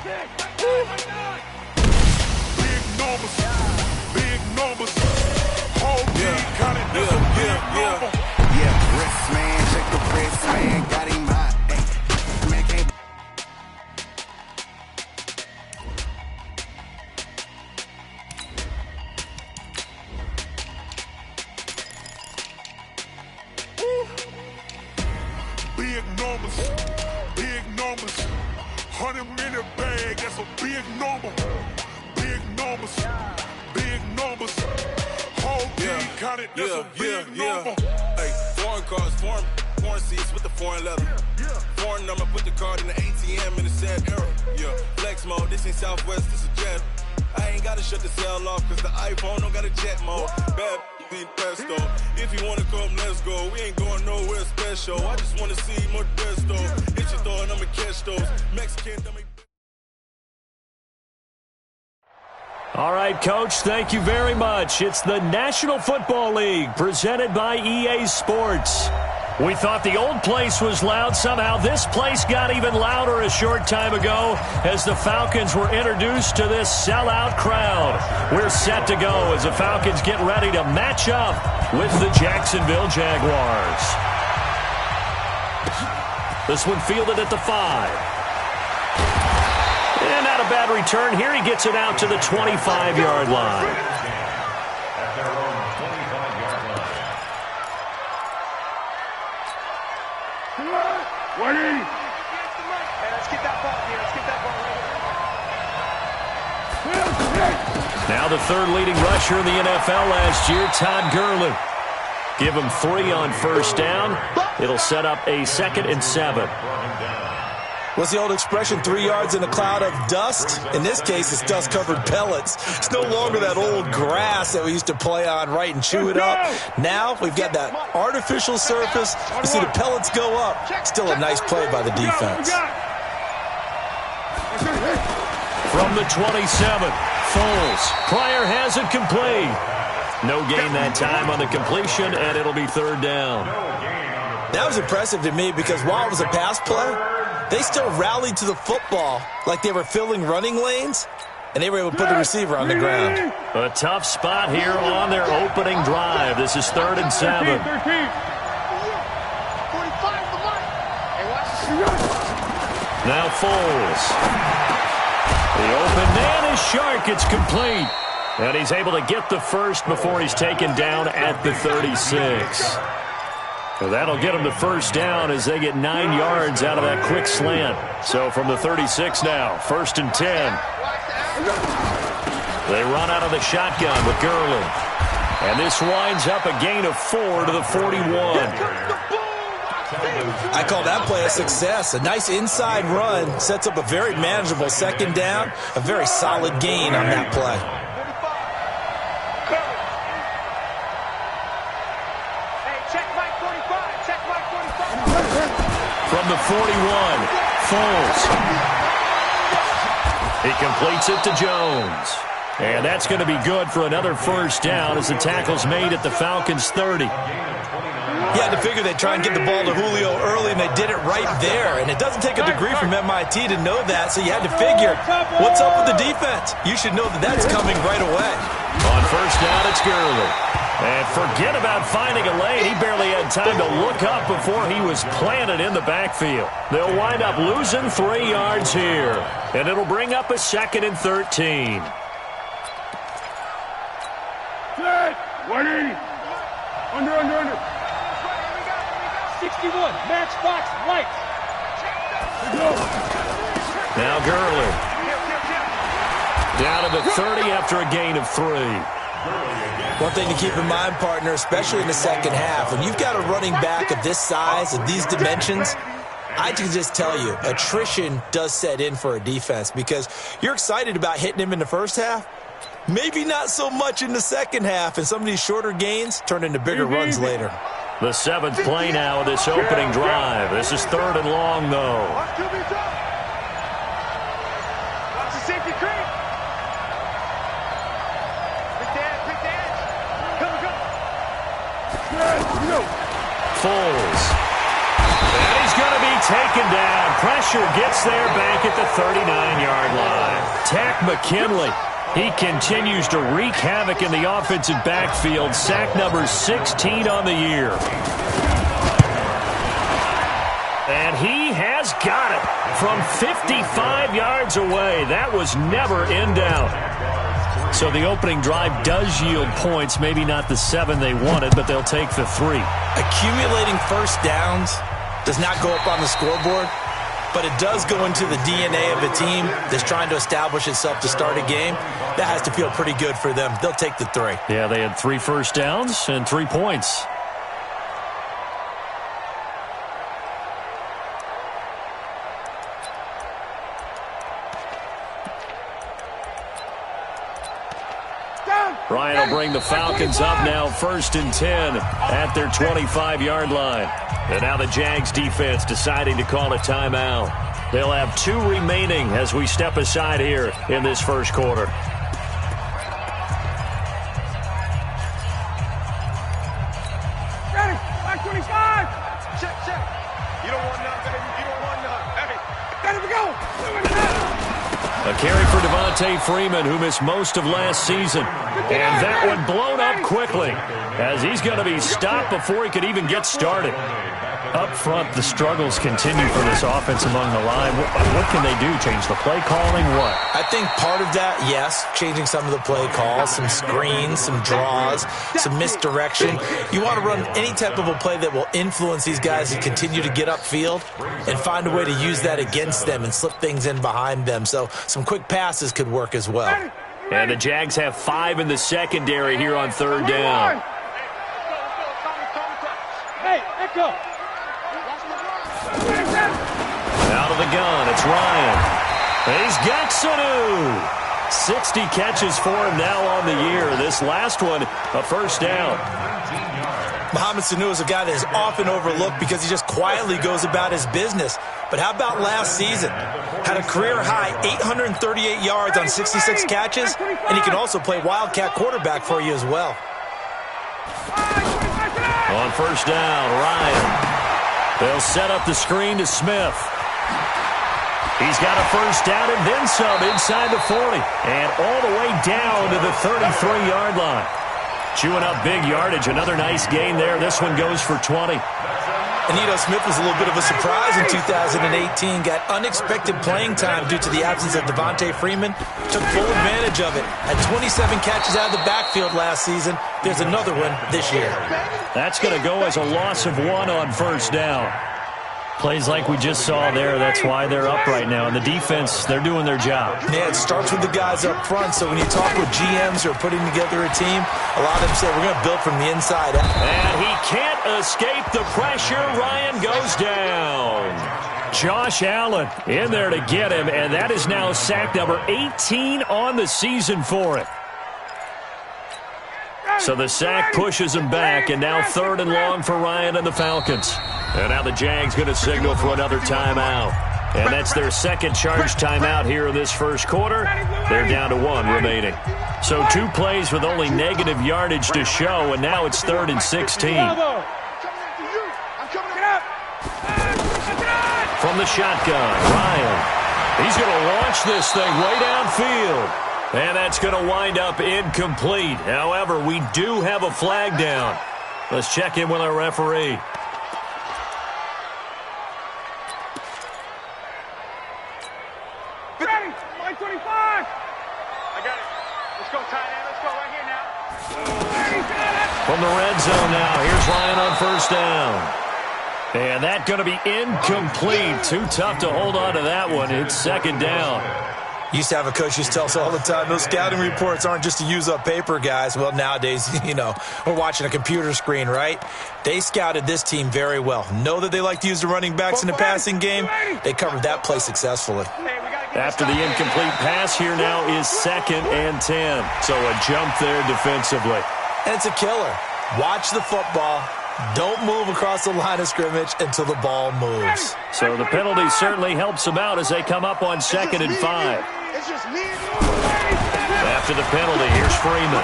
Big numbers, big numbers. Whole team counted, that's a big number. Yeah, wrist man, check the wrist man, got him hot. Ay, man can't. Big numbers, big numbers. 100-minute bag, that's a big number. Big numbers, big numbers. Whole team counted, that's a big number. Hey, foreign cars, foreign seats with the foreign leather. Foreign number, put the card in the ATM in the sad era. Yeah, flex mode, this ain't Southwest, this is jet. I ain't gotta shut the cell off, cause the iPhone don't got a jet mode. Bad be pesto. If you wanna come, let's go. We ain't going nowhere special. I just wanna see more Modesto. Hit your door and I'ma catch those. Mexican, dummy. All right, Coach, thank you very much. It's the National Football League presented by EA Sports. We thought the old place was loud. Somehow this place got even louder a short time ago as the Falcons were introduced to this sellout crowd. We're set to go as the Falcons get ready to match up with the Jacksonville Jaguars. This one fielded at the 5. And not a bad return here. He gets it out to the 25-yard line. Now the third leading rusher in the NFL last year, Todd Gurley. Give him 3 on first down. It'll set up a 2nd and 7. What's the old expression, 3 yards in a cloud of dust? In this case, it's dust-covered pellets. It's no longer that old grass that we used to play on, right, and chew it up. Now we've got that artificial surface. You see the pellets go up. Still a nice play by the defense. From the 27, Foles. Pryor has it complete. No gain that time on the completion, and it'll be 3rd down. That was impressive to me because while it was a pass play, they still rallied to the football like they were filling running lanes, and they were able to put the receiver on the ground. A tough spot here on their opening drive. This is 3rd and 7. Now Foles. The open man is Shark. It's complete. And he's able to get the first before he's taken down at the 36. So that'll get them the first down as they get 9 yards out of that quick slant. So from the 36 now, 1st and 10. They run out of the shotgun with Gurley. And this winds up a gain of 4 to the 41. I call that play a success. A nice inside run sets up a very manageable 2nd down. A very solid gain on that play. From the 41, Foles. He completes it to Jones. And that's going to be good for another first down as the tackle's made at the Falcons' 30. You had to figure they'd try and get the ball to Julio early, and they did it right there. And it doesn't take a degree from MIT to know that, so you had to figure, what's up with the defense? You should know that that's coming right away. On first down, it's Gurley. And forget about finding a lane. He barely had time to look up before he was planted in the backfield. They'll wind up losing 3 yards here. And it'll bring up a 2nd and 13. Set. 180. Under. 61. Matchbox lights. Now Gurley. Down to the 30 after a gain of 3. One thing to keep in mind, partner, especially in the second half, when you've got a running back of this size, of these dimensions, I can just tell you, attrition does set in for a defense because you're excited about hitting him in the first half. Maybe not so much in the second half, and some of these shorter gains turn into bigger runs later. The 7th play now of this opening drive. This is 3rd and long, though. Watch the safety creep. Big dad. Come. Foles. And he's going to be taken down. pressure gets there back at the 39-yard line. Tack McKinley. He continues to wreak havoc in the offensive backfield. Sack number 16 on the year. And he has got it from 55 yards away. That was never in doubt. So the opening drive does yield points. Maybe not the 7 they wanted, but they'll take the 3. Accumulating first downs does not go up on the scoreboard, but it does go into the DNA of a team that's trying to establish itself to start a game. That has to feel pretty good for them. They'll take the 3. Yeah, they had 3 first downs and 3 points. Ryan will bring the Falcons up now 1st and 10 at their 25-yard line. And now the Jags defense deciding to call a timeout. They'll have 2 remaining as we step aside here in this first quarter. Ready, back 25. Check. You don't want none, baby. You don't want none. Hey, ready to go. A carry for Devontae Freeman, who missed most of last season. And that one blown up quickly, as he's going to be stopped before he could even get started. Up front, the struggles continue for this offense among the line. What can they do? Change the play calling? What? I think part of that, yes, changing some of the play calls, some screens, some draws, some misdirection. You want to run any type of a play that will influence these guys to continue to get upfield and find a way to use that against them and slip things in behind them. So some quick passes could work as well. And the Jags have 5 in the secondary here on 3rd down. Hey, echo. Out of the gun, it's Ryan. He's got Sanu. 60 catches for him now on the year. This last one, a first down. Mohamed Sanu is a guy that is often overlooked because he just quietly goes about his business. But how about last season? Had a career-high 838 yards on 66 catches, and he can also play Wildcat quarterback for you as well. On first down, Ryan. They'll set up the screen to Smith. He's got a first down and then some inside the 40. And all the way down to the 33-yard line. Chewing up big yardage. Another nice gain there. This one goes for 20. Anito Smith was a little bit of a surprise in 2018. Got unexpected playing time due to the absence of Devontae Freeman. Took full advantage of it. Had 27 catches out of the backfield last season. There's another one this year. That's going to go as a loss of 1 on first down. Plays like we just saw there. That's why they're up right now. And the defense, they're doing their job. Yeah, it starts with the guys up front. So when you talk with GMs who are putting together a team, a lot of them say we're going to build from the inside out. And he can't escape the pressure. Ryan goes down. Josh Allen in there to get him. And that is now sack number 18 on the season for him. So the sack pushes him back, and now 3rd and long for Ryan and the Falcons. And now the Jags going to signal for another timeout. And that's their second charge timeout here in this first quarter. They're down to 1 remaining. So 2 plays with only negative yardage to show, and now it's 3rd and 16. From the shotgun, Ryan. He's going to launch this thing way downfield. And that's going to wind up incomplete. However, we do have a flag down. Let's check in with our referee. Ready, line 25. I got it. Let's go, tight end. Let's go right here now. From the red zone now, here's Ryan on first down. And that's going to be incomplete. Too tough to hold on to that one. It's 2nd down. Used to have a coach used to tell us all the time, those scouting reports aren't just to use up paper, guys. Well, nowadays, we're watching a computer screen, right? They scouted this team very well. Know that they like to use the running backs in the passing game. They covered that play successfully. After the incomplete pass, here now is 2nd and 10. So a jump there defensively. And it's a killer. Watch the football. Don't move across the line of scrimmage until the ball moves. So the penalty certainly helps them out as they come up on 2nd and 5. After the penalty, here's Freeman.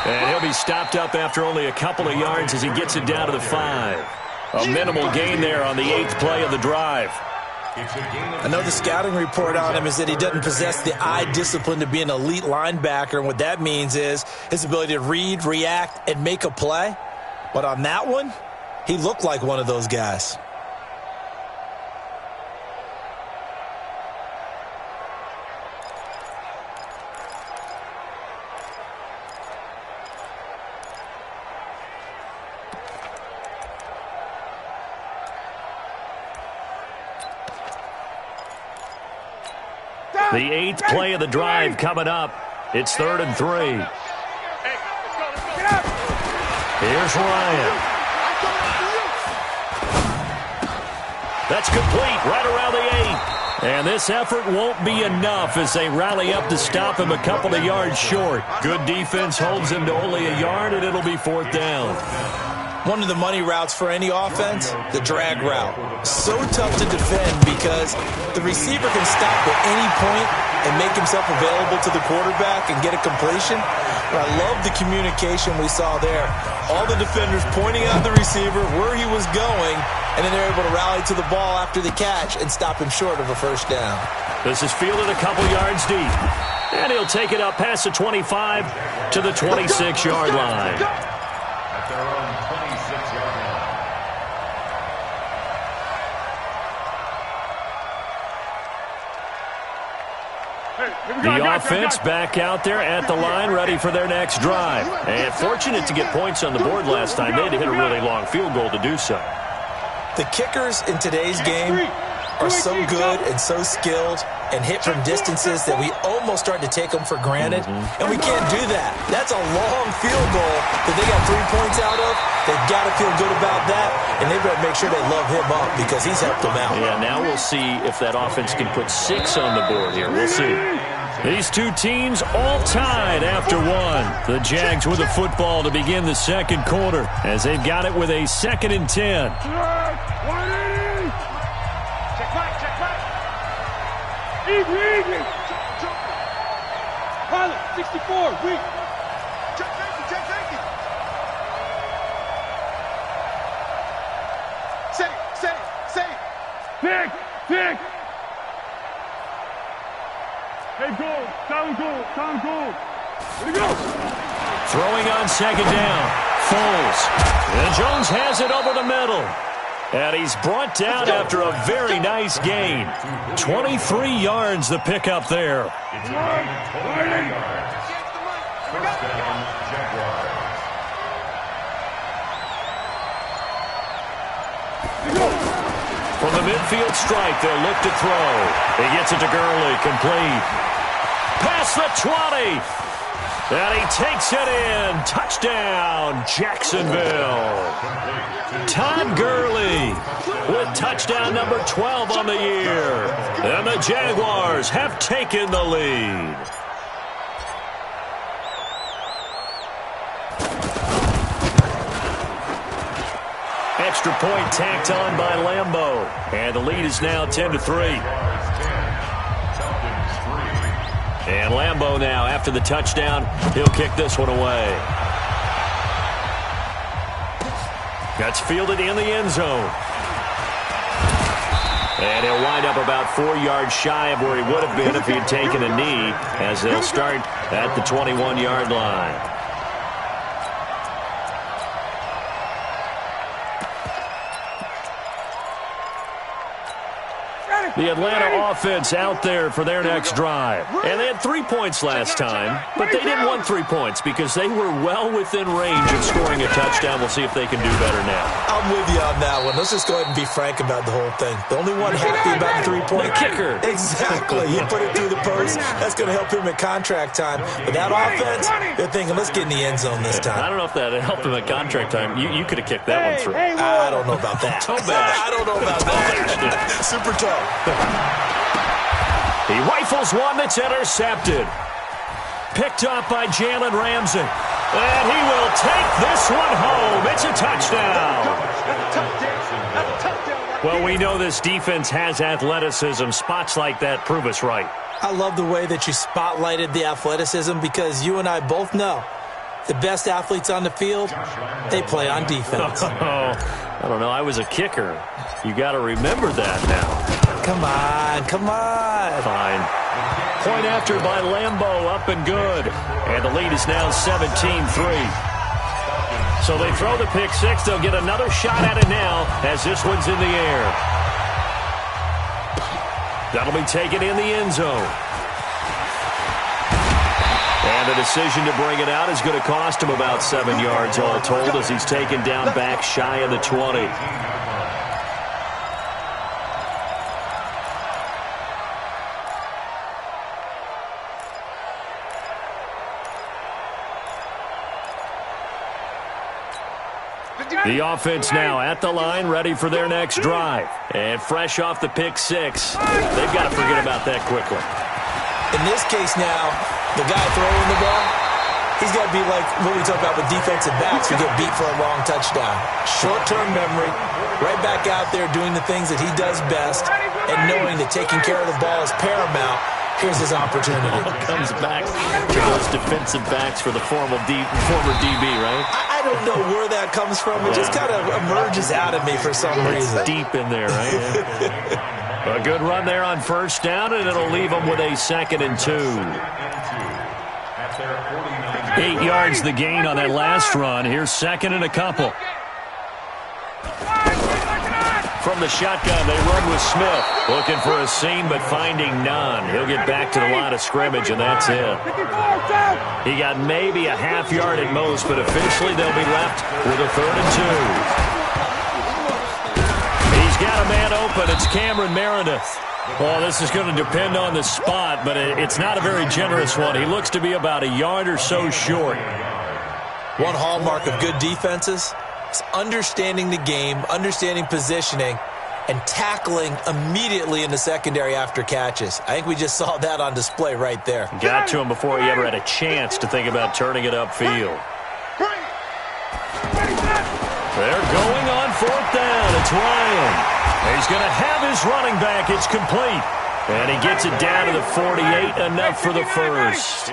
And he'll be stopped up after only a couple of yards as he gets it down to the 5. A minimal gain there on the 8th play of the drive. I know the scouting report on him is that he doesn't possess the eye discipline to be an elite linebacker, and what that means is his ability to read, react, and make a play. But on that one, he looked like one of those guys. The 8th play of the drive coming up. It's 3rd and 3. Here's Ryan. That's complete right around the 8. And this effort won't be enough as they rally up to stop him a couple of yards short. Good defense holds him to only a yard, and it'll be 4th down. One of the money routes for any offense, the drag route. So tough to defend because the receiver can stop at any point and make himself available to the quarterback and get a completion. But I love the communication we saw there. All the defenders pointing out the receiver, where he was going, and then they're able to rally to the ball after the catch and stop him short of a 1st down. This is fielded a couple yards deep. And he'll take it up past the 25 to the 26-yard line. The offense back out there at the line, ready for their next drive. And fortunate to get points on the board last time. They had to hit a really long field goal to do so. The kickers in today's game are so good and so skilled and hit from distances that we almost start to take them for granted. And we can't do that. That's a long field goal that they got 3 points out of. They've got to feel good about that, and they better make sure they love him up because he's helped them out. Yeah, now we'll see if that offense can put 6 on the board here. We'll see. These two teams all tied after 1. The Jags with the football to begin the 2nd quarter as they've got it with a 2nd and 10. Easy. Pilot, 64, weak. Check. Say. Pick. Hey, goal. Down goal. Here we go. Throwing on 2nd down. Foles. And Jones has it over the middle. And he's brought down after a very nice gain. 23 yards the pickup there. From the midfield strike, they'll look to throw. He gets it to Gurley, complete. Past the 20. And he takes it in. Touchdown, Jacksonville. Todd Gurley with touchdown number 12 on the year. And the Jaguars have taken the lead. Extra point tacked on by Lambeau. And the lead is now 10-3. And Lambeau now, after the touchdown, he'll kick this one away. That's fielded in the end zone. And he'll wind up about 4 yards shy of where he would have been if he had taken a knee, as they'll start at the 21-yard line. The Atlanta offense out there for their next drive. And they had 3 points last time, but they didn't want 3 points because they were well within range of scoring a touchdown. We'll see if they can do better now. I'm with you on that one. Let's just go ahead and be frank about the whole thing. The only one happy about the 3-point kicker. Exactly. You put it through the post. That's going to help him at contract time. But that offense, they're thinking, let's get in the end zone this time. I don't know if that helped him at contract time. You could have kicked that one through. I don't know about that. I don't know about that. Super tough. He rifles one that's intercepted. Picked up by Jalen Ramsey. And he will take this one home. It's a touchdown. Well, we know this defense has athleticism. Spots like that prove us right. I love the way that you spotlighted the athleticism because you and I both know the best athletes on the field, they play on defense. I don't know. I was a kicker. You got to remember that now. Come on, come on. Fine. Point after by Lambeau, up and good. And the lead is now 17-3. So they throw the pick six. They'll get another shot at it now as this one's in the air. That'll be taken in the end zone. And the decision to bring it out is going to cost him about 7 yards all told as he's taken down back shy of the 20. The offense now at the line, ready for their next drive. And fresh off the pick six, they've got to forget about that quickly. In this case now, the guy throwing the ball, he's got to be like what we talk about with defensive backs who get beat for a long touchdown. Short-term memory, right back out there doing the things that he does best, and knowing that taking care of the ball is paramount. Here's his opportunity. Comes back to those defensive backs for the former DB, right? I don't know where that comes from. It just kind of emerges out of me for some reason. Deep in there, right? A good run there on first down, and it'll leave them with a 2nd and 2. 8 yards the gain on that last run. Here's 2nd and a couple. From the shotgun, they run with Smith. Looking for a seam, but finding none. He'll get back to the line of scrimmage, and that's it. He got maybe a half yard at most, but officially they'll be left with a 3rd and 2. He's got a man open. It's Cameron Meredith. Well, this is going to depend on the spot, but it's not a very generous one. He looks to be about a yard or so short. One hallmark of good defenses is understanding the game, understanding positioning, and tackling immediately in the secondary after catches. I think we just saw that on display right there. Got to him before he ever had a chance to think about turning it upfield. They're going on 4th down. It's Ryan. He's going to have his running back. It's complete. And he gets it down to the 48, enough for the first.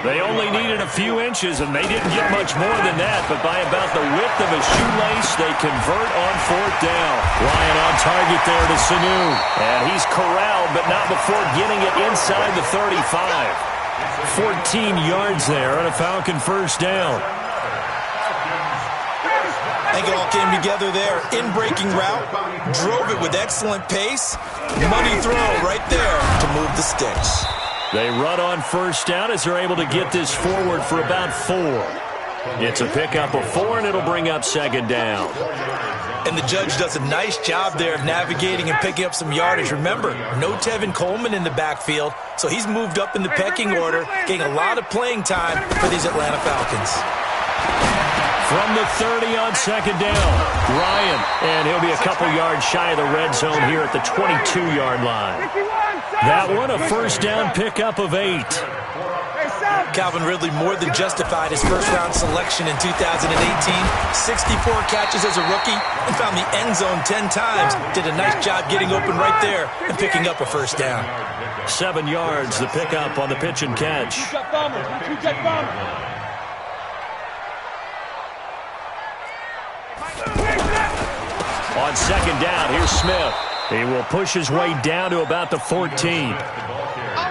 They only needed a few inches, and they didn't get much more than that. But by about the width of a shoelace, they convert on 4th down. Ryan on target there to Sanu. And he's corralled, but not before getting it inside the 35. 14 yards there on a Falcon first down. I think it all came together there. In-breaking route, drove it with excellent pace. Money throw right there to move the sticks. They run on first down as they're able to get this forward for about 4. It's a pickup of 4, and it'll bring up 2nd down. And the judge does a nice job there of navigating and picking up some yardage. Remember, no Tevin Coleman in the backfield, so he's moved up in the pecking order, getting a lot of playing time for these Atlanta Falcons. From the 30 on 2nd down, Ryan, and he'll be a couple yards shy of the red zone here at the 22-yard line. That one, a first down pickup of 8. Calvin Ridley more than justified his first-round selection in 2018. 64 catches as a rookie and found the end zone 10 times. Did a nice job getting open right there and picking up a first down. 7 yards, the pickup on the pitch and catch. On 2nd down, here's Smith. He will push his way down to about the 14.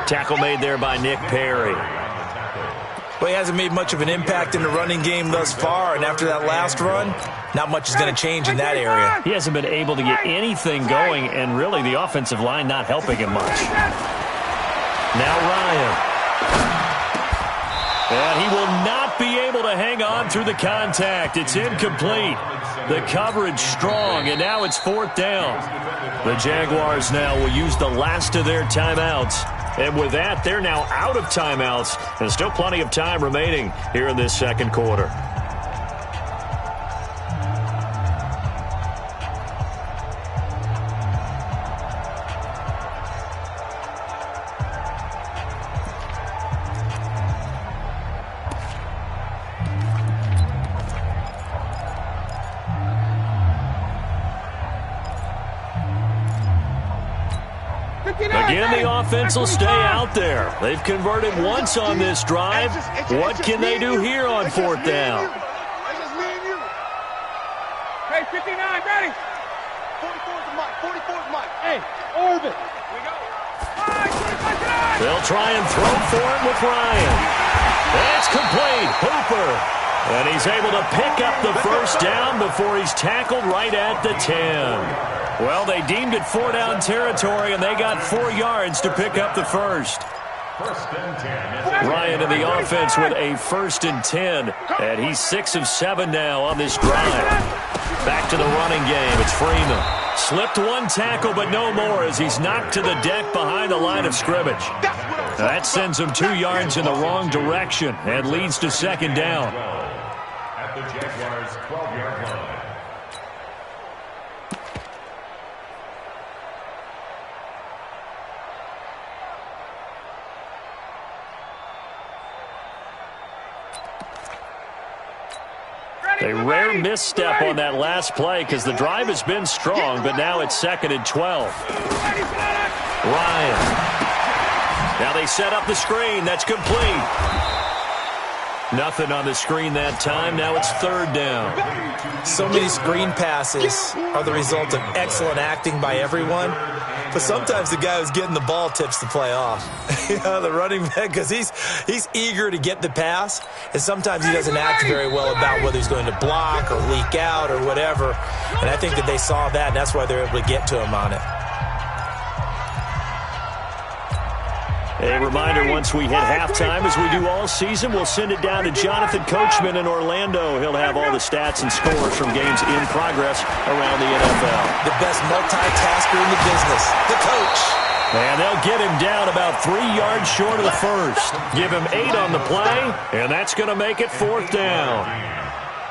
Tackle made there by Nick Perry. Well, he hasn't made much of an impact in the running game thus far, and after that last run, not much is going to change in that area. He hasn't been able to get anything going, and really the offensive line not helping him much. Now Ryan. And he will not be able to hang on through the contact. It's incomplete. The coverage strong, and now it's 4th down. The Jaguars now will use the last of their timeouts. And with that, they're now out of timeouts. And still plenty of time remaining here in this second quarter. Again, the offense will stay out there. They've converted once on this drive. What can they do here on 4th down? Hey, 59, ready? 44's Mike. Hey, They'll try and throw for it with Ryan. That's complete. Hooper. And he's able to pick up the first down before he's tackled right at the 10. Well, they deemed it 4-down territory, and they got 4 yards to pick up the first. Ryan in the offense with a 1st and 10, and he's 6 of 7 now on this drive. Back to the running game. It's Freeman. Slipped 1 tackle, but no more as he's knocked to the deck behind the line of scrimmage. That sends him 2 yards in the wrong direction and leads to 2nd down. At the Jaguars' 12-yard line. A rare misstep on that last play because the drive has been strong, but now it's 2nd and 12. Ryan. Now they set up the screen. That's complete. Nothing on the screen that time. Now it's 3rd down. So many screen passes are the result of excellent acting by everyone. But sometimes the guy who's getting the ball tips the play off. The running back, because he's eager to get the pass, and sometimes he doesn't act very well about whether he's going to block or leak out or whatever. And I think that they saw that, and that's why they're able to get to him on it. A reminder, once we hit halftime, as we do all season, we'll send it down to Jonathan Coachman in Orlando. He'll have all the stats and scores from games in progress around the NFL. The best multitasker in the business, the coach. And they'll get him down about 3 yards short of the first. Give him 8 on the play, and that's going to make it 4th down.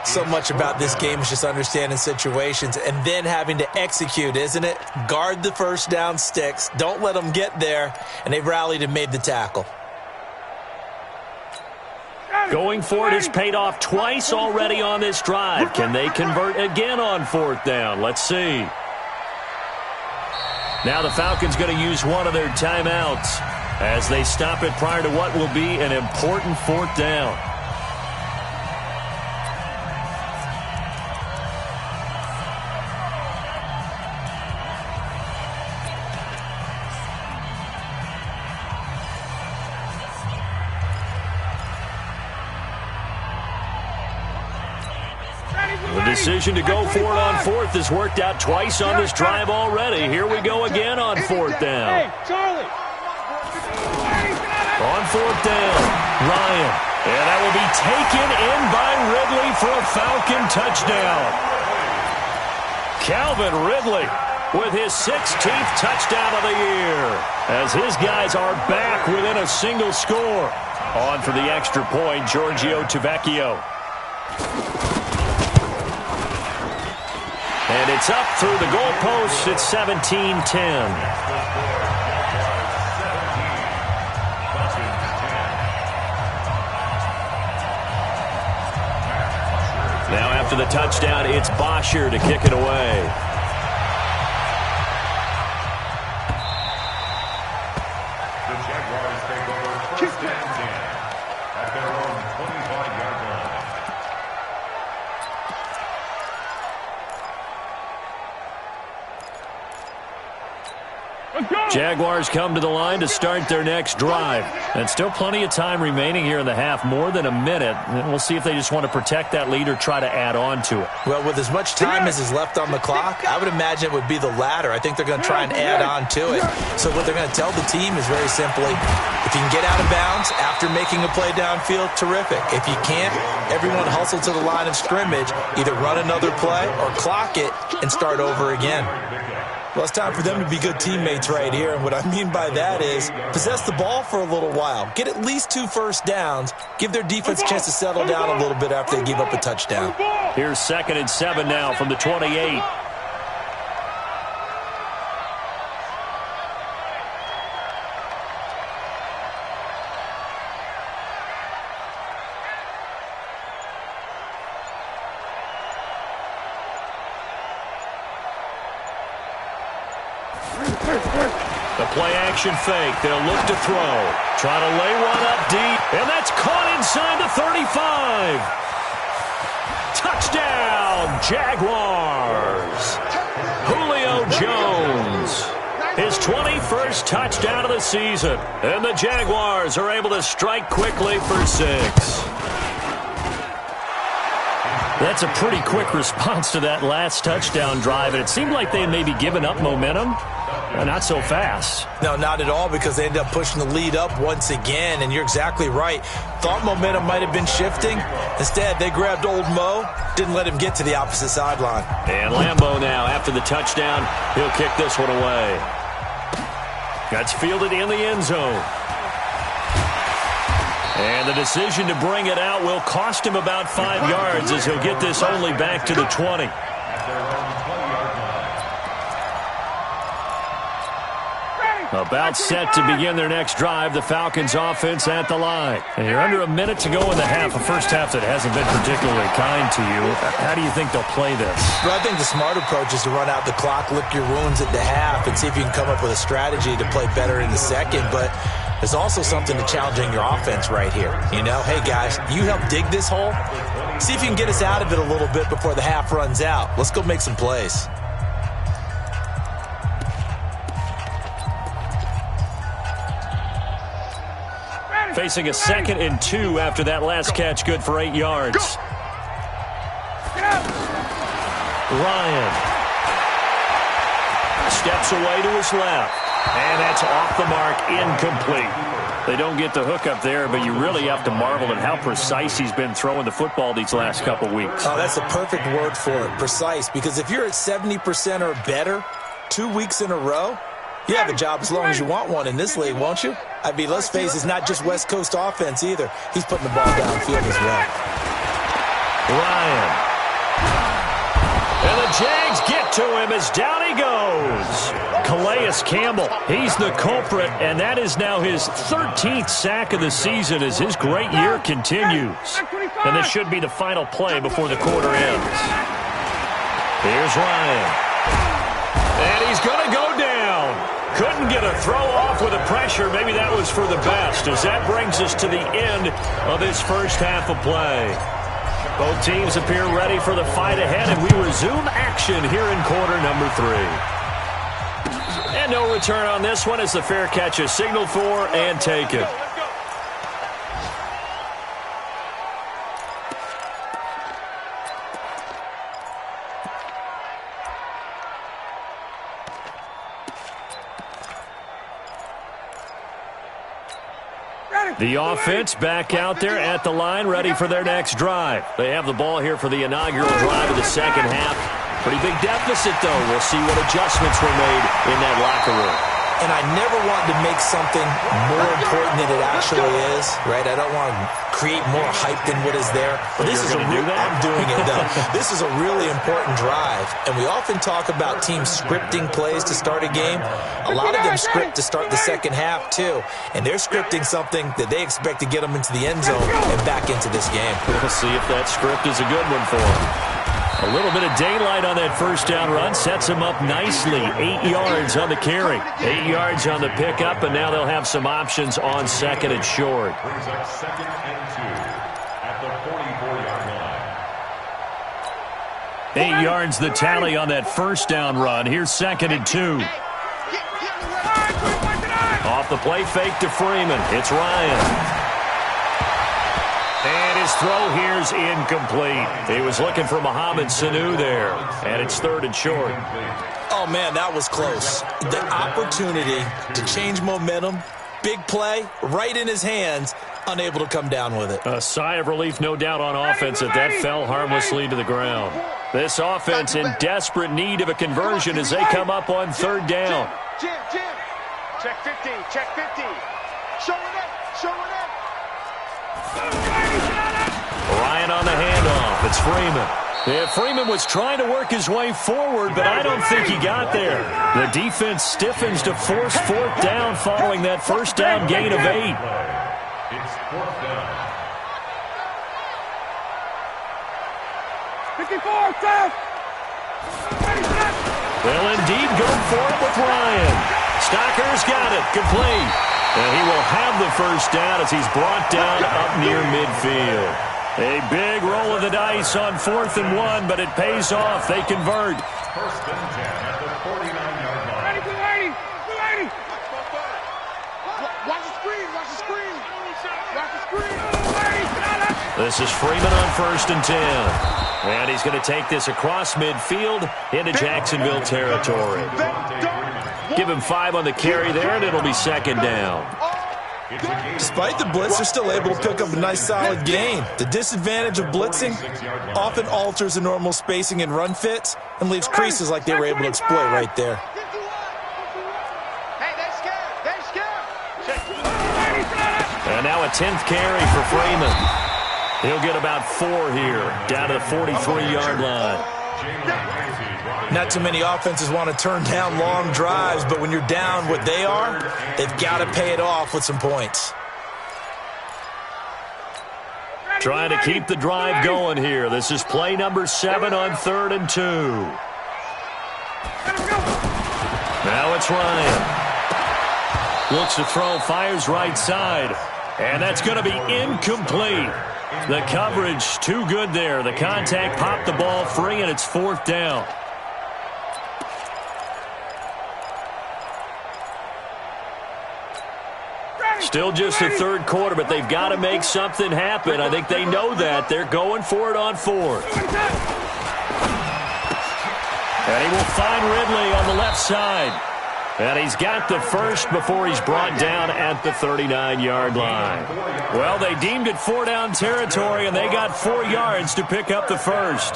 So much about this game is just understanding situations and then having to execute, isn't it? Guard the first down sticks. Don't let them get there. And they rallied and made the tackle. Going for it has paid off twice already on this drive. Can they convert again on 4th down? Let's see. Now the Falcons going to use one of their timeouts as they stop it prior to what will be an important 4th down. The decision to go for it on 4th has worked out twice on this drive already. Here we go again on 4th down. On 4th down, Ryan. And that will be taken in by Ridley for a Falcon touchdown. Calvin Ridley with his 16th touchdown of the year as his guys are back within a single score. On for the extra point, Giorgio Tavecchio. And it's up through the goalposts. It's 17-10. Now after the touchdown, it's Bosher to kick it away. The Jaguars take over 1st and 10 at their own 25-yard line. Jaguars come to the line to start their next drive. And still plenty of time remaining here in the half, more than a minute. And we'll see if they just want to protect that lead or try to add on to it. Well, with as much time as is left on the clock, I would imagine it would be the latter. I think they're going to try and add on to it. So what they're going to tell the team is very simply, if you can get out of bounds after making a play downfield, terrific. If you can't, everyone hustle to the line of scrimmage, either run another play or clock it and start over again. Well, it's time for them to be good teammates right here, and what I mean by that is possess the ball for a little while, get at least 2 first downs, give their defense a chance to settle down a little bit after they give up a touchdown. Here's 2nd and 7 now from the 28. The play-action fake. They'll look to throw. Try to lay one up deep. And that's caught inside the 35. Touchdown, Jaguars. Julio Jones. His first touchdown of the season. And the Jaguars are able to strike quickly for 6. That's a pretty quick response to that last touchdown drive, and it seemed like they may be giving up momentum. Not so fast. No, not at all, because they ended up pushing the lead up once again, and you're exactly right. Thought momentum might have been shifting. Instead, they grabbed old Mo, didn't let him get to the opposite sideline. And Lambeau now, after the touchdown, he'll kick this one away. That's fielded in the end zone. And the decision to bring it out will cost him about 5 yards, as he'll get this only back to the 20. About set to begin their next drive, the Falcons offense at the line. And you're under a minute to go in the half, a first half that hasn't been particularly kind to you. How do you think they'll play this? Well, I think the smart approach is to run out the clock, lick your wounds at the half, and see if you can come up with a strategy to play better in the second. But there's also something to challenging your offense right here. You know, hey, guys, you help dig this hole. See if you can get us out of it a little bit before the half runs out. Let's go make some plays. Facing a 2nd and 2 after that last catch, good for 8 yards. Ryan steps away to his left, and that's off the mark, incomplete. They don't get the hook up there, but you really have to marvel at how precise he's been throwing the football these last couple weeks. Oh, that's the perfect word for it, precise, because if you're at 70% or better 2 weeks in a row, you have a job as long as you want one in this league, won't you? I mean, let's face it, it's not just West Coast offense either. He's putting the ball downfield as well. Ryan. And the Jags get to him as down he goes. Calais Campbell, he's the culprit, and that is now his 13th sack of the season as his great year continues. And this should be the final play before the quarter ends. Here's Ryan. And he's going to go down. Couldn't get a throw off with the pressure. Maybe that was for the best, as that brings us to the end of this first half of play. Both teams appear ready for the fight ahead, and we resume action here in quarter number 3. And no return on this one as the fair catch is signaled for and taken. The offense back out there at the line, ready for their next drive. They have the ball here for the inaugural drive of the second half. Pretty big deficit, though. We'll see what adjustments were made in that locker room. And I never want to make something more important than it actually is, right? I don't want to create more hype than what is there. But this is I'm doing it, though. This is a really important drive. And we often talk about teams scripting plays to start a game. A lot of them script to start the second half, too. And they're scripting something that they expect to get them into the end zone and back into this game. We'll see if that script is a good one for them. A little bit of daylight on that first down run sets him up nicely. 8 yards on the carry. 8 yards on the pickup, and now they'll have some options on 2nd and short. Brings up 2nd and 2 at the 44-yard line. 8 yards the tally on that first down run. Here's 2nd and 2. Off the play fake to Freeman. It's Ryan. And his throw here's incomplete. He was looking for Mohamed Sanu there. And it's 3rd and short. Oh, man, that was close. The opportunity to change momentum, big play, right in his hands, unable to come down with it. A sigh of relief, no doubt, on offense that fell harmlessly to the ground. This offense in desperate need of a conversion as they come up on 3rd down. Jim. Check 50, check 50. Showing up. Ryan on the handoff. It's Freeman. Yeah, Freeman was trying to work his way forward, but I don't think he got there. The defense stiffens to force 4th down following that first down gain of 8. It's 4th down. 54, Seth. They'll indeed go for it with Ryan. Stocker's got it. Complete. And he will have the first down as he's brought down up near midfield. A big roll of the dice on 4th and 1, but it pays off. They convert. 1st and 10 at the 49-yard line. This is Freeman on 1st and 10. And he's going to take this across midfield into Jacksonville territory. Give him 5 on the carry there, and it'll be 2nd down. Despite the blitz, they're still able to pick up a nice solid gain. The disadvantage of blitzing often alters the normal spacing and run fits and leaves creases like they were able to exploit right there. And now a 10th carry for Freeman. He'll get about 4 here, down to the 43-yard line. Not too many offenses want to turn down long drives, but when you're down what they are, they've got to pay it off with some points. Trying to keep the drive going here. This is play number 7 on 3rd and 2. Now it's Ryan. Looks to throw, fires right side. And that's going to be incomplete. The coverage too good there. The contact popped the ball free, and it's 4th down. Still just the 3rd quarter, but they've got to make something happen. I think they know that. They're going for it on 4th. And he will find Ridley on the left side. And he's got the first before he's brought down at the 39-yard line. Well, they deemed it 4-down territory, and they got 4 yards to pick up the first.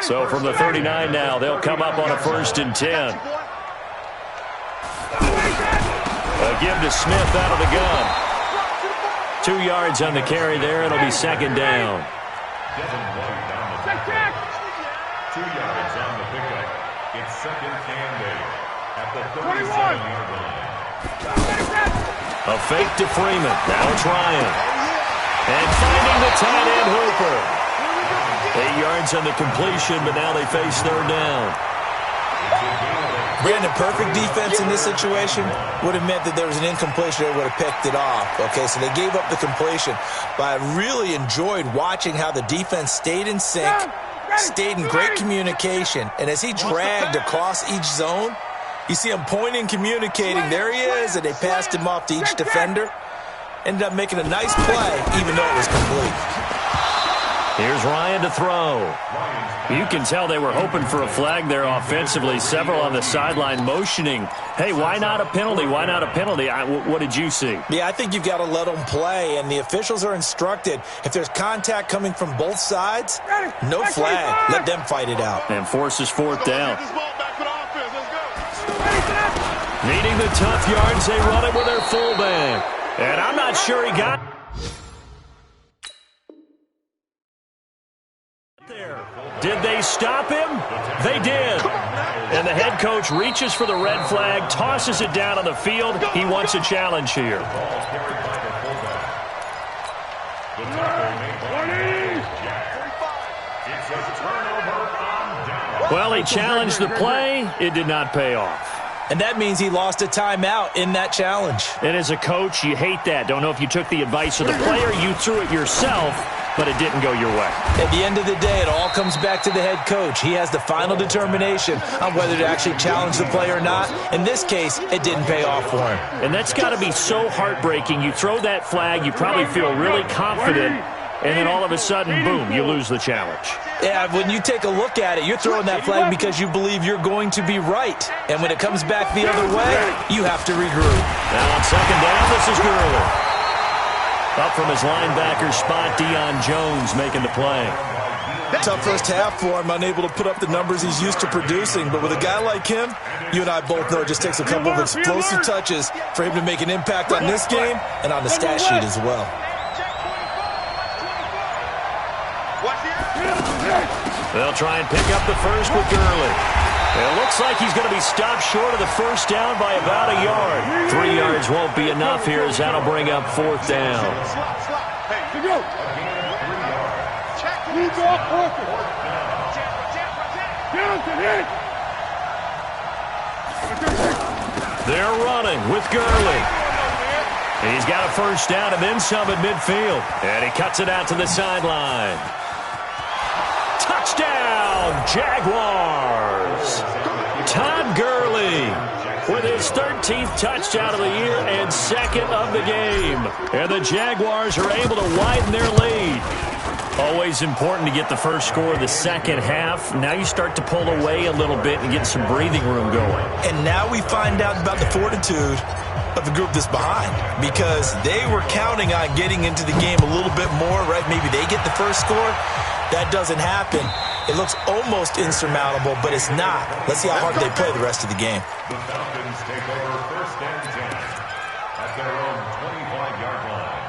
So from the 39 now, they'll come up on a 1st and 10. A give to Smith out of the gun. 2 yards on the carry there. It'll be 2nd down. 2 yards on the pickup. It's 2nd and 8 at the 37-yard line. A fake to Freeman. Now it's Ryan. And finding the tight end Hooper. 8 yards on the completion, but now they face 3rd down. Brandon, perfect defense in this situation would have meant that there was an incompletion. They would have picked it off. Okay, so they gave up the completion. But I really enjoyed watching how the defense stayed in sync, stayed in great communication. And as he dragged across each zone, you see him pointing, communicating. There he is, and they passed him off to each defender. Ended up making a nice play, even though it was complete. Here's Ryan to throw. You can tell they were hoping for a flag there offensively. Several on the sideline motioning, hey, why not a penalty? Why not a penalty? What did you see? Yeah, I think you've got to let them play, and the officials are instructed. If there's contact coming from both sides, no flag. Let them fight it out. And forces 4th down. Needing the tough yards, they run it with their fullback. And I'm not sure he got there. Did they stop him? They did. And the head coach reaches for the red flag, tosses it down on the field. He wants a challenge here. Well, he challenged the play. It did not pay off. And that means he lost a timeout in that challenge. And as a coach, you hate that. Don't know if you took the advice of the player, you threw it yourself, but it didn't go your way. At the end of the day, it all comes back to the head coach. He has the final determination on whether to actually challenge the play or not. In this case, it didn't pay off for him. And that's got to be so heartbreaking. You throw that flag, you probably feel really confident, and then all of a sudden, boom, you lose the challenge. Yeah, when you take a look at it, you're throwing that flag because you believe you're going to be right. And when it comes back the other way, you have to regroup. Now on 2nd down, this is Gurley. Up from his linebacker spot, Deion Jones making the play. Tough first half for him, unable to put up the numbers he's used to producing. But with a guy like him, you and I both know it just takes a couple of explosive touches for him to make an impact on this game and on the stat sheet as well. They'll try and pick up the first with Gurley. It looks like he's going to be stopped short of the first down by about a yard. 3 yards won't be enough here as that'll bring up 4th down. They're running with Gurley. He's got a first down and then some at midfield. And he cuts it out to the sideline. Touchdown, Jaguars. Todd Gurley with his 13th touchdown of the year and 2nd of the game. and the Jaguars are able to widen their lead. Always important to get the first score of the second half. Now you start to pull away a little bit and get some breathing room going. And now we find out about the fortitude of the group that's behind, because they were counting on getting into the game a little bit more, right? Maybe they get the first score. That doesn't happen. It looks almost insurmountable, but it's not. Let's see how hard they play the rest of the game. The Falcons take over first and 10 at their own 25-yard line.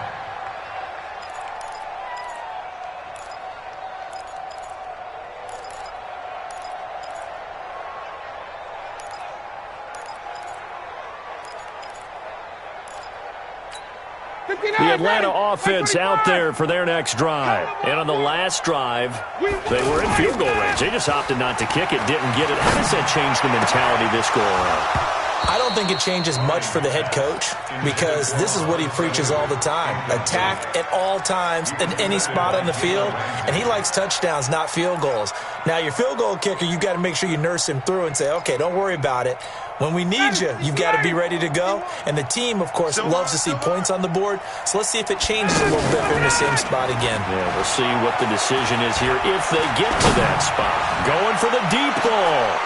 The Atlanta offense out there for their next drive. And on the last drive, they were in field goal range. They just opted not to kick it, didn't get it. How does that change the mentality this go around? I don't think it changes much for the head coach, because this is what he preaches all the time. Attack at all times in any spot on the field, and he likes touchdowns, not field goals. Now, your field goal kicker, you've got to make sure you nurse him through and say, okay, don't worry about it. When we need you, you've got to be ready to go. And the team, of course, loves to see points on the board. So let's see if it changes a little bit from the same spot again. Yeah, we'll see what the decision is here if they get to that spot. Going for the deep ball.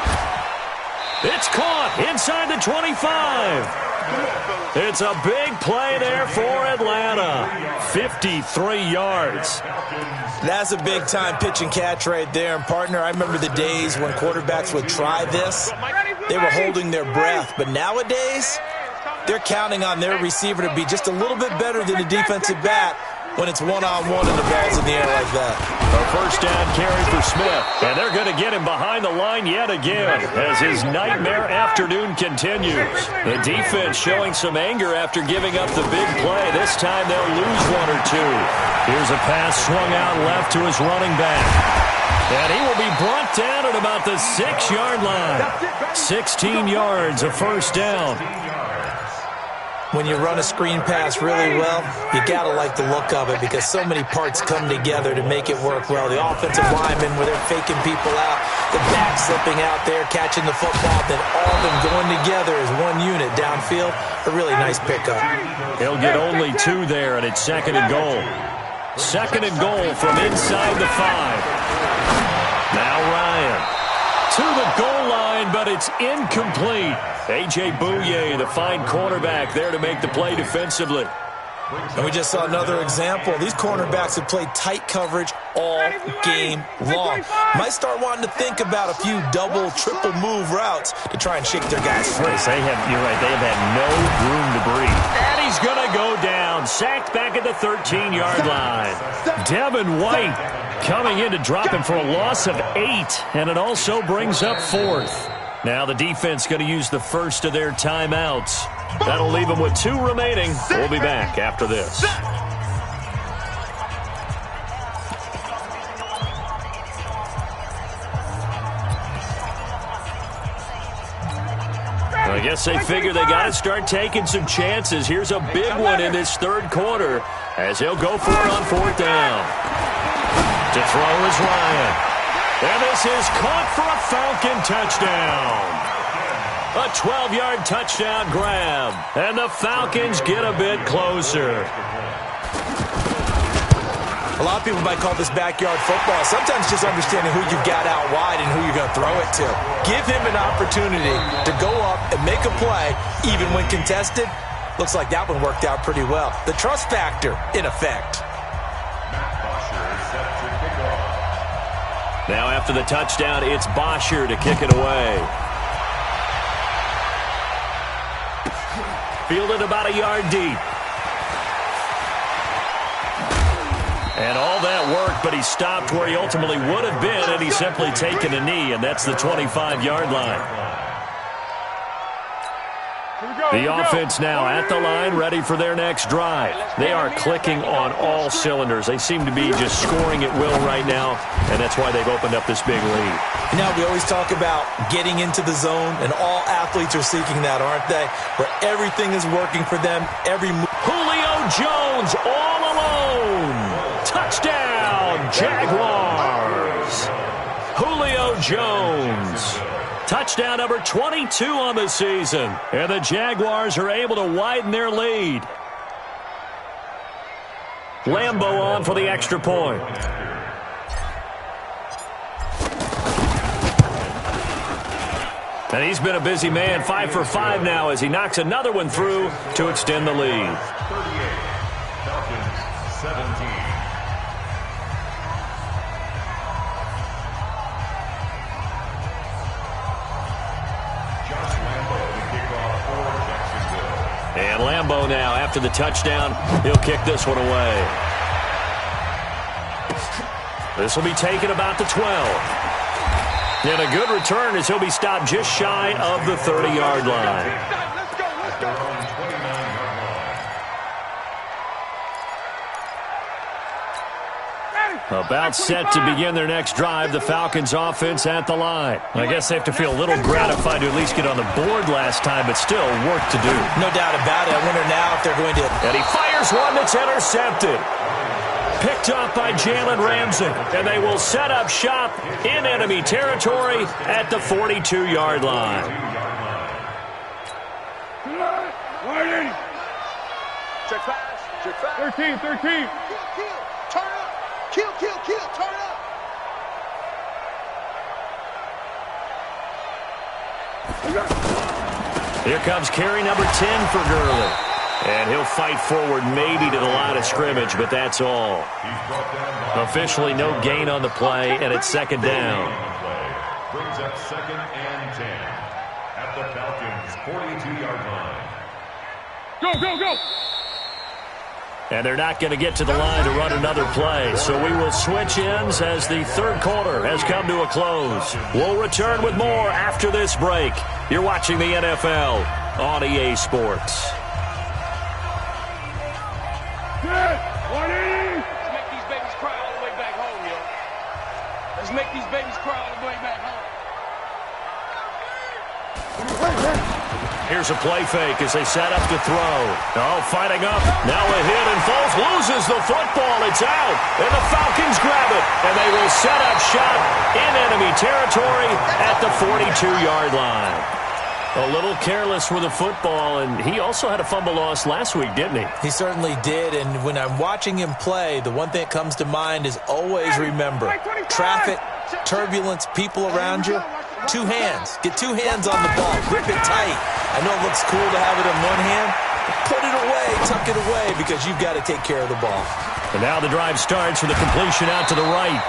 It's caught inside the 25. It's a big play there for Atlanta. 53 yards. That's a big-time pitch and catch right there. And, partner, I remember the days when quarterbacks would try this. They were holding their breath. But nowadays, they're counting on their receiver to be just a little bit better than the defensive back when it's one-on-one and the ball's in the air like that. A first down carry for Smith. And they're going to get him behind the line yet again as his nightmare afternoon continues. The defense showing some anger after giving up the big play. This time they'll lose one or two. Here's a pass swung out left to his running back. And he will be brought down at about the 6-yard line. 16 yards, a first down. When you run a screen pass really well, you got to like the look of it, because so many parts come together to make it work well. The offensive linemen, where they're faking people out, the back slipping out there, catching the football, then all of them going together as one unit downfield. A really nice pickup. He'll get only 2 there, and it's second and goal. Second and goal from inside the 5. Now Ryan to the goal line, but it's incomplete. A.J. Bouye, the fine cornerback, there to make the play defensively. And we just saw another example. These cornerbacks have played tight coverage all game long. Might start wanting to think about a few double, triple move routes to try and shake their guys free. You're right, they have had no room to breathe. And he's going to go down, sacked back at the 13-yard line. Devin White coming in to drop him for a loss of 8, and it also brings up 4th. Now the defense going to use the first of their timeouts. That'll leave them with 2 remaining. We'll be back after this. I guess they figure they got to start taking some chances. Here's a big one in this third quarter as he'll go for it on 4th down. To throw is Ryan. And this is caught for a Falcon touchdown. A 12-yard touchdown grab. And the Falcons get a bit closer. A lot of people might call this backyard football. Sometimes just understanding who you've got out wide and who you're going to throw it to. Give him an opportunity to go up and make a play, even when contested. Looks like that one worked out pretty well. The trust factor in effect. Now after the touchdown, it's Bosher to kick it away. Fielded about a yard deep. And all that worked, but he stopped where he ultimately would have been, and he's simply taken a knee, and that's the 25-yard line. The offense now at the line, ready for their next drive. They are clicking on all cylinders. They seem to be just scoring at will right now, and that's why they've opened up this big lead. Now, we always talk about getting into the zone, and all athletes are seeking that, aren't they? Where everything is working for them, every move. Julio Jones all alone. Touchdown, Jaguars. Julio Jones. Touchdown number 22 on the season. And the Jaguars are able to widen their lead. Lambo on for the extra point. And he's been a busy man, 5 for 5 now as he knocks another one through to extend the lead. 38, Falcons 17. Josh Lambo to kick off for Jacksonville. And Lambo now, after the touchdown, he'll kick this one away. This will be taken about the 12. And a good return as he'll be stopped just shy of the 30-yard line. Let's go, let's go. About set to begin their next drive, the Falcons offense at the line. I guess they have to feel a little gratified to at least get on the board last time, but still work to do. No doubt about it. I wonder now if they're going to... And he fires one that's intercepted. Picked up by Jalen Ramsey, and they will set up shop in enemy territory at the 42-yard line. Check pass. Check pass. 13. Kill. Turn up. Kill. Turn up. Here comes carry number 10 for Gurley. And he'll fight forward maybe to the line of scrimmage, but that's all. Officially no gain on the play, and it's second down. Brings up 2nd and 10 at the Falcons' 42-yard line. Go. And they're not going to get to the line to run another play, so we will switch ends as the third quarter has come to a close. We'll return with more after this break. You're watching the NFL on EA Sports. Let's make these babies cry all the way back home, yo. Let's make these babies cry all the way back home. Here's a play fake as they set up to throw. Oh, fighting up. Now a hit, and Foles loses the football. It's out, and the Falcons grab it, and they will set up shop in enemy territory at the 42-yard line. A little careless with the football, and he also had a fumble loss last week, didn't he? He certainly did, and when I'm watching him play, the one thing that comes to mind is always remember, traffic, turbulence, people around you, 2 hands. Get 2 hands on the ball. Grip it tight. I know it looks cool to have it in one hand, but put it away, tuck it away, because you've got to take care of the ball. And now the drive starts with a completion out to the right.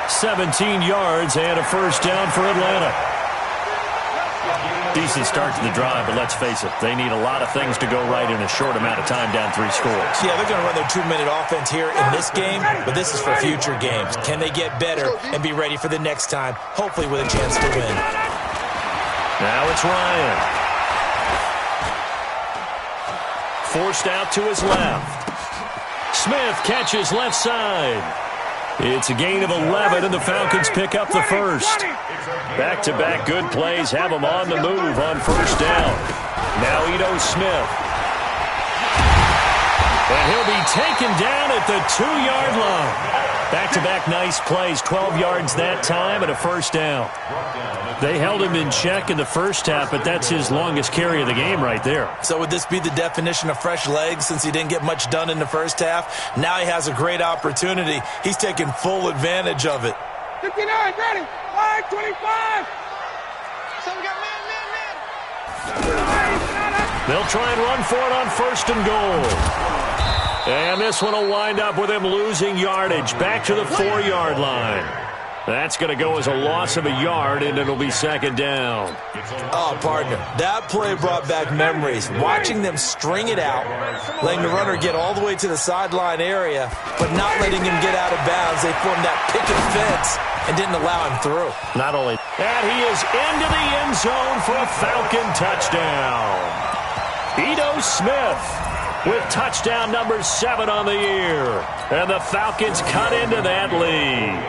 17 yards and a first down for Atlanta. Decent start to the drive, but let's face it, they need a lot of things to go right in a short amount of time, down 3 scores. Yeah, they're going to run their 2-minute offense here in this game, but this is for future games. Can they get better and be ready for the next time, hopefully with a chance to win? Now it's Ryan. Forced out to his left. Smith catches left side. It's a gain of 11, and the Falcons pick up the first. Back-to-back good plays have them on the move on first down. Now Ito Smith. And he'll be taken down at the 2-yard line. Back-to-back nice plays, 12 yards that time and a first down. They held him in check in the first half, but that's his longest carry of the game right there. So would this be the definition of fresh legs since he didn't get much done in the first half? Now he has a great opportunity. He's taking full advantage of it. 59, ready. 525. Someone got man. They'll try and run for it on first and goal. And this one will wind up with him losing yardage back to the 4-yard line. That's going to go as a loss of a yard, and it'll be second down. Oh, partner, that play brought back memories. Watching them string it out, letting the runner get all the way to the sideline area, but not letting him get out of bounds. They formed that picket fence and didn't allow him through. Not only that, he is into the end zone for a Falcon touchdown. Ito Smith with touchdown number 7 on the year. And the Falcons cut into that lead.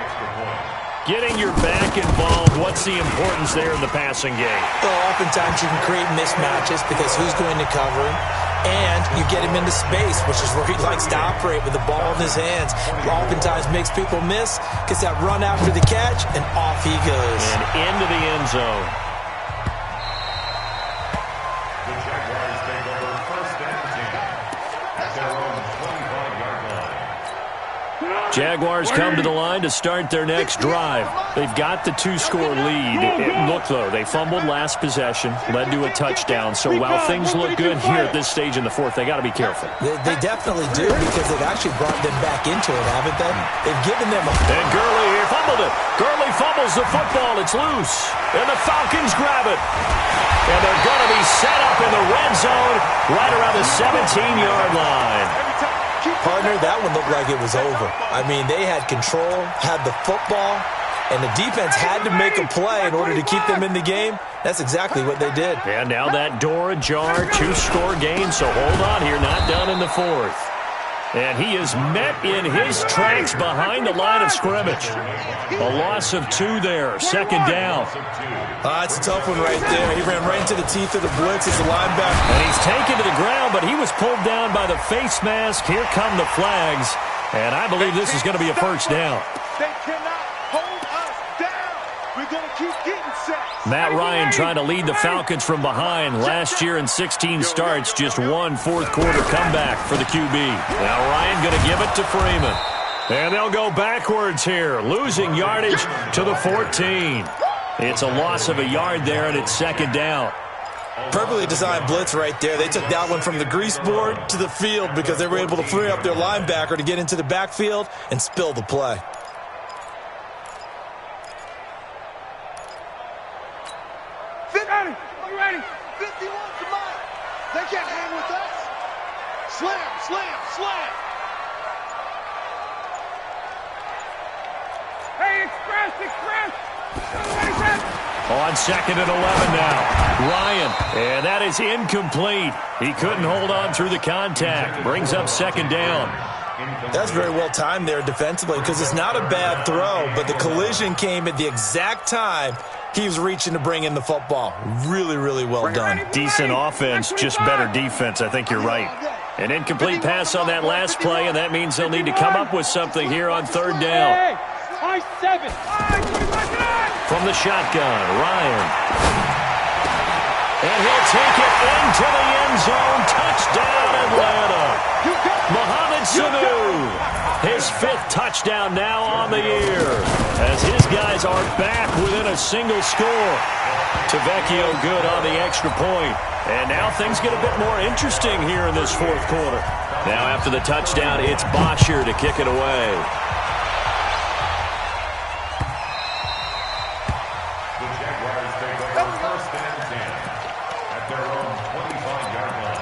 Getting your back involved, what's the importance there in the passing game? Well, oftentimes you can create mismatches because who's going to cover him? And you get him into space, which is where he likes to operate with the ball in his hands. Oftentimes makes people miss, gets that run after the catch, and off he goes. And into the end zone. The Jaguars take over first and 10 at their own 25-yard line. Jaguars come to the line to start their next drive. They've got the 2-score lead. Look, though, they fumbled last possession, led to a touchdown. So while things look good here at this stage in the fourth, they got to be careful. They definitely do, because they've actually brought them back into it, haven't they? They've given them a... And Gurley here fumbled it. Gurley fumbles the football. It's loose. And the Falcons grab it. And they're going to be set up in the red zone right around the 17-yard line. Partner, that one looked like it was over. I mean, they had control, had the football, and the defense had to make a play in order to keep them in the game. That's exactly what they did. And now that door ajar, 2-score game, so hold on here, not done in the fourth. And he is met in his tracks behind the line of scrimmage. A loss of 2 there, second down. That's a tough one right there. He ran right into the teeth of the blitz as a linebacker. And he's taken to the ground, but he was pulled down by the face mask. Here come the flags. And I believe this is going to be a first down. They cannot hold us down. We're going to keep getting sacks. Matt Ryan trying to lead the Falcons from behind. Last year in 16 starts, just 1 fourth-quarter comeback for the QB. Now Ryan going to give it to Freeman. And they'll go backwards here, losing yardage to the 14. It's a loss of a yard there, and it's second down. Perfectly designed blitz right there. They took that one from the grease board to the field because they were able to free up their linebacker to get into the backfield and spill the play. Ready. 51 to mine. They can't hang with us. Slam. Hey, express. On second and 11 now. Ryan, and that is incomplete. He couldn't hold on through the contact. Brings up second down. That's very well timed there defensively, because it's not a bad throw, but the collision came at the exact time he was reaching to bring in the football. Really, really well done. Decent offense, just better defense. I think you're right. An incomplete pass on that last play, and that means they'll need to come up with something here on third down. From the shotgun, Ryan. And he'll take it into the end zone. Touchdown, Atlanta. Mohamed Sanu, his 5th touchdown now on the year, as his guys are back within a single score. Tavecchio good on the extra point. And now things get a bit more interesting here in this fourth quarter. Now after the touchdown, it's Bosher to kick it away. The Jaguars take over first and 10 at their own 25-yard line.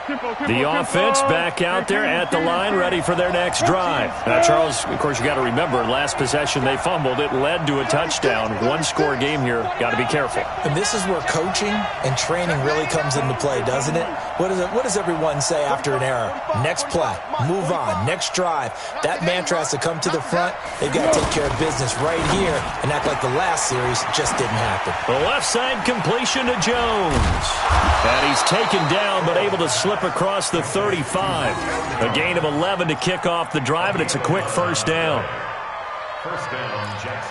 The offense back out there at the line, ready for their next drive. Now, Charles, of course, you got to remember, last possession they fumbled. It led to a touchdown. 1-score game here. Got to be careful. And this is where coaching and training really comes into play, doesn't it? What does everyone say after an error? Next play, move on, next drive. That mantra has to come to the front. They've got to take care of business right here and act like the last series just didn't happen. The left side completion to Jones. And he's taken down, but able to slip across the 35. A gain of 11 to kick off the drive, and it's a quick first down.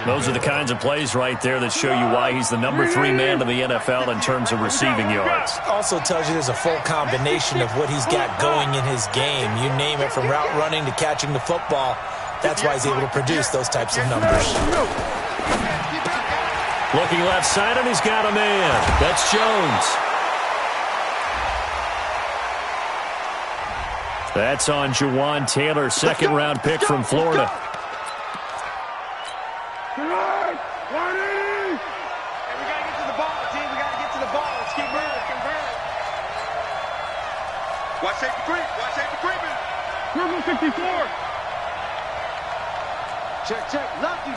Those are the kinds of plays right there that show you why he's the number 3 man in the NFL in terms of receiving yards. Also tells you there's a full combination of what he's got going in his game. You name it, from route running to catching the football. That's why he's able to produce those types of numbers. Looking left side, and he's got a man. That's Jones. That's on Jawan Taylor, second-round pick from Florida. Watch safety creeping. Purple 64. Check. Lucky.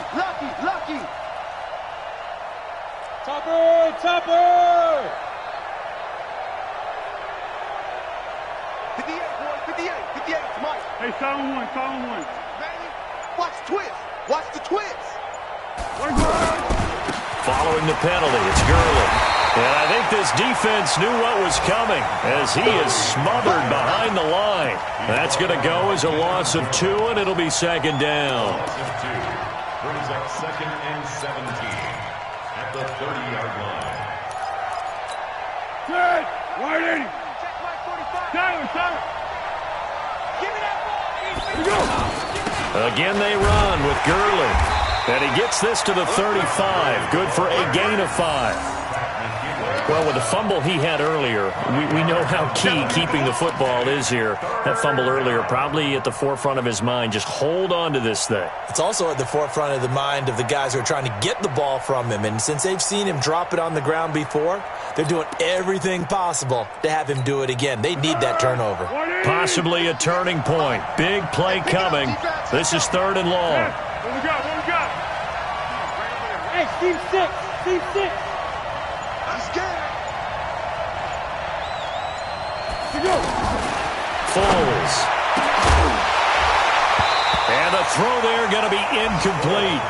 Topper. 58, Mike. Hey, silent one. Manny, watch the twist. Following the penalty, it's Gurley. And I think this defense knew what was coming as he is smothered behind the line. That's going to go as a loss of 2, and it'll be second down. Loss of 2 brings up second and 17 at the 30-yard line. Good. Wide 80. Check Mike 45. Tyler. Give me that ball. Again they run with Gurley. And he gets this to the 35. Good for a gain of 5. Well, with the fumble he had earlier, we know how key keeping the football is here. That fumble earlier probably at the forefront of his mind. Just hold on to this thing. It's also at the forefront of the mind of the guys who are trying to get the ball from him. And since they've seen him drop it on the ground before, they're doing everything possible to have him do it again. They need that turnover. Possibly a turning point. Big play coming. This is 3rd and long. What we got? Hey, Steve 6. Foles. And the throw there going to be incomplete.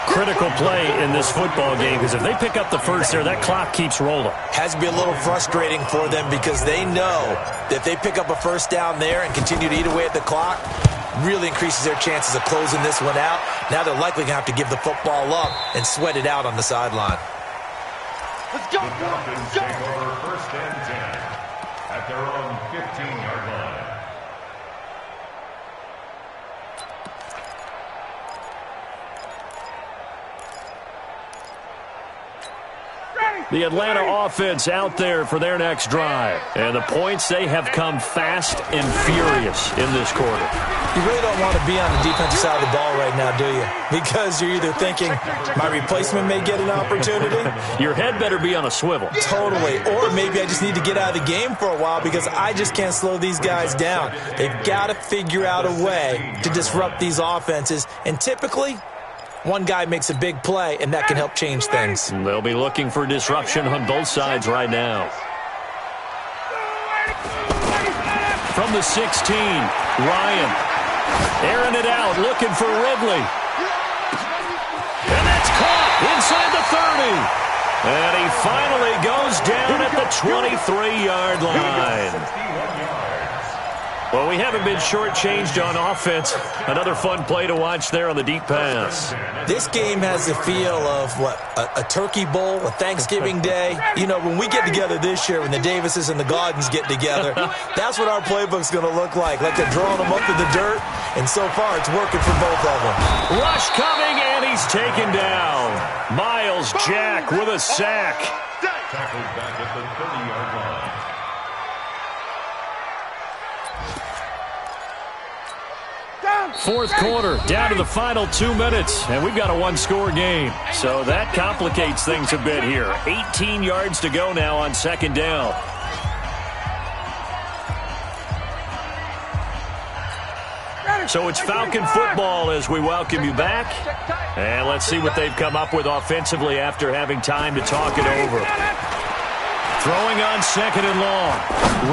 Critical play in this football game because if they pick up the first there, that clock keeps rolling. Has to be a little frustrating for them because they know that if they pick up a first down there and continue to eat away at the clock, really increases their chances of closing this one out. Now they're likely going to have to give the football up and sweat it out on the sideline. Let's go. Dolphins take over 1st and 10 at their own 15-yard line. The Atlanta offense out there for their next drive. And the points, they have come fast and furious in this quarter. You really don't want to be on the defensive side of the ball right now, do you? Because you're either thinking, my replacement may get an opportunity. Your head better be on a swivel. Totally. Or maybe I just need to get out of the game for a while because I just can't slow these guys down. They've got to figure out a way to disrupt these offenses. And typically, one guy makes a big play, and that can help change things. They'll be looking for disruption on both sides right now. From the 16, Ryan. Airing it out, looking for Ridley. And that's caught inside the 30. And he finally goes down at the 23-yard line. Well, we haven't been shortchanged on offense. Another fun play to watch there on the deep pass. This game has the feel of, a turkey bowl, a Thanksgiving day. You know, when we get together this year, when the Davises and the Gaudens get together, that's what our playbook's going to look like they're drawing them up in the dirt, and so far it's working for both of them. Rush coming, and he's taken down. Miles Jack with a sack. Tackled back at the 30-yard line. Fourth quarter, down to the final 2 minutes, and we've got a one-score game. So that complicates things a bit here. 18 yards to go now on 2nd down. So it's Falcon football as we welcome you back. And let's see what they've come up with offensively after having time to talk it over. Throwing on 2nd and long.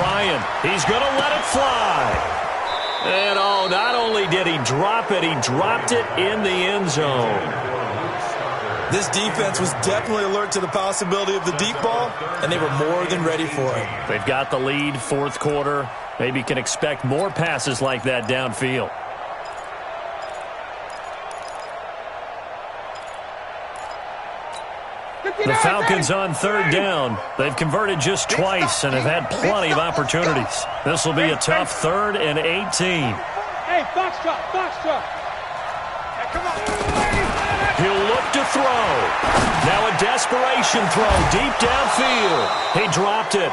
Ryan, he's going to let it fly. And, not only did he drop it, he dropped it in the end zone. This defense was definitely alert to the possibility of the deep ball, and they were more than ready for it. They've got the lead, 4th quarter. Maybe can expect more passes like that downfield. The Falcons on 3rd down. They've converted just twice and have had plenty of opportunities. This will be a tough 3rd and 18. Hey, box truck. Hey, come on. He'll look to throw. Now a desperation throw deep downfield. He dropped it.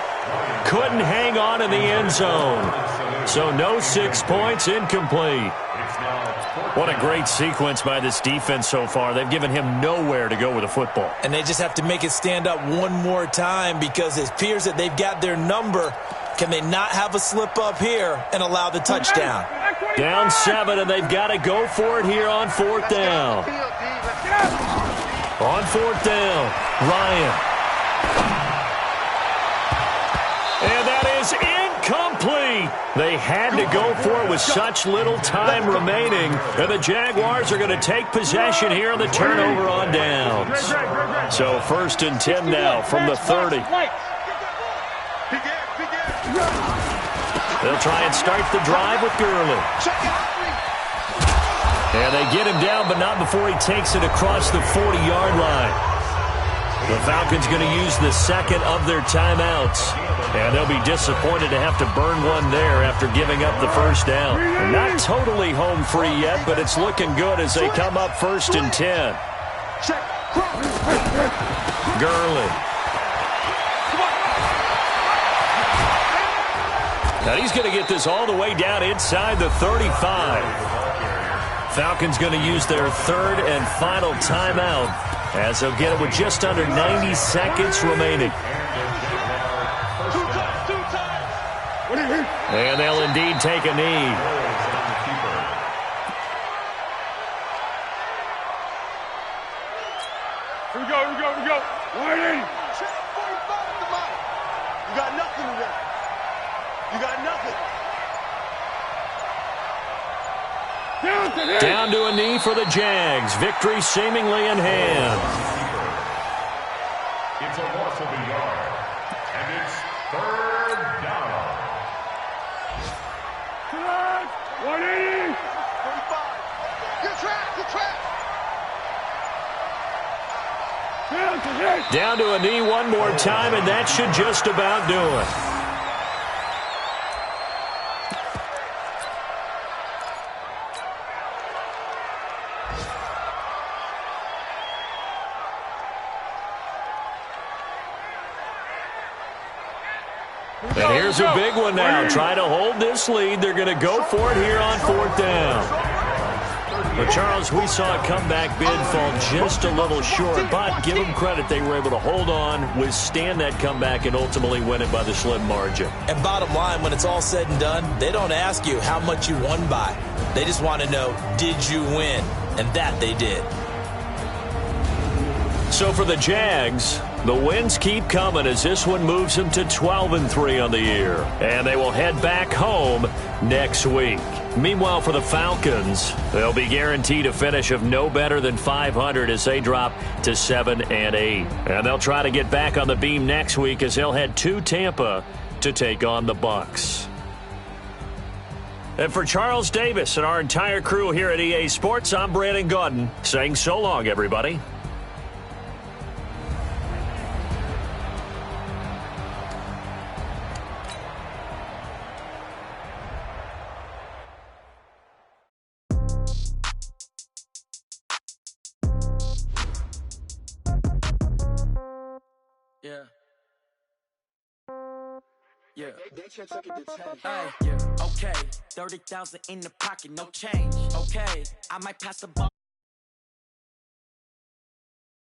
Couldn't hang on in the end zone. So no 6 points, incomplete. What a great sequence by this defense so far. They've given him nowhere to go with the football. And they just have to make it stand up one more time because it appears that they've got their number. Can they not have a slip up here and allow the touchdown? Down 7, and they've got to go for it here on 4th down. On 4th down, Ryan. And that is incomplete. They had to go for it with such little time remaining. And the Jaguars are going to take possession here on the turnover on downs. So 1st and 10 now from the 30. They'll try and start the drive with Gurley. And they get him down, but not before he takes it across the 40-yard line. The Falcons going to use the second of their timeouts. And they'll be disappointed to have to burn one there after giving up the first down. Not totally home free yet, but it's looking good as they come up 1st and 10. Gurley. Now he's going to get this all the way down inside the 35. Falcons going to use their third and final timeout as they'll get it with just under 90 seconds remaining. And they'll indeed take a knee. Here we go. Waiting. You got nothing today. You got nothing. Down to a knee for the Jags. Victory seemingly in hand. It's a loss of a yard. And it's 3rd down. 180. 45. Good track. Down to a knee one more time, and that should just about do it. And here's a big one now. Trying to hold this lead. They're going to go for it here on 4th down. But, Charles, we saw a comeback bid fall just a little short, but give them credit. They were able to hold on, withstand that comeback, and ultimately win it by the slim margin. And bottom line, when it's all said and done, they don't ask you how much you won by. They just want to know, did you win? And that they did. So for the Jags, the wins keep coming as this one moves them to 12-3 on the year. And they will head back home next week. Meanwhile, for the Falcons, they'll be guaranteed a finish of no better than 500 as they drop to 7-8. And they'll try to get back on the beam next week as they'll head to Tampa to take on the Bucs. And for Charles Davis and our entire crew here at EA Sports, I'm Brandon Gaudin saying so long, everybody. Yeah. Hey, yeah. Okay. 30,000 in the pocket, no change. Okay. I might pass the ball.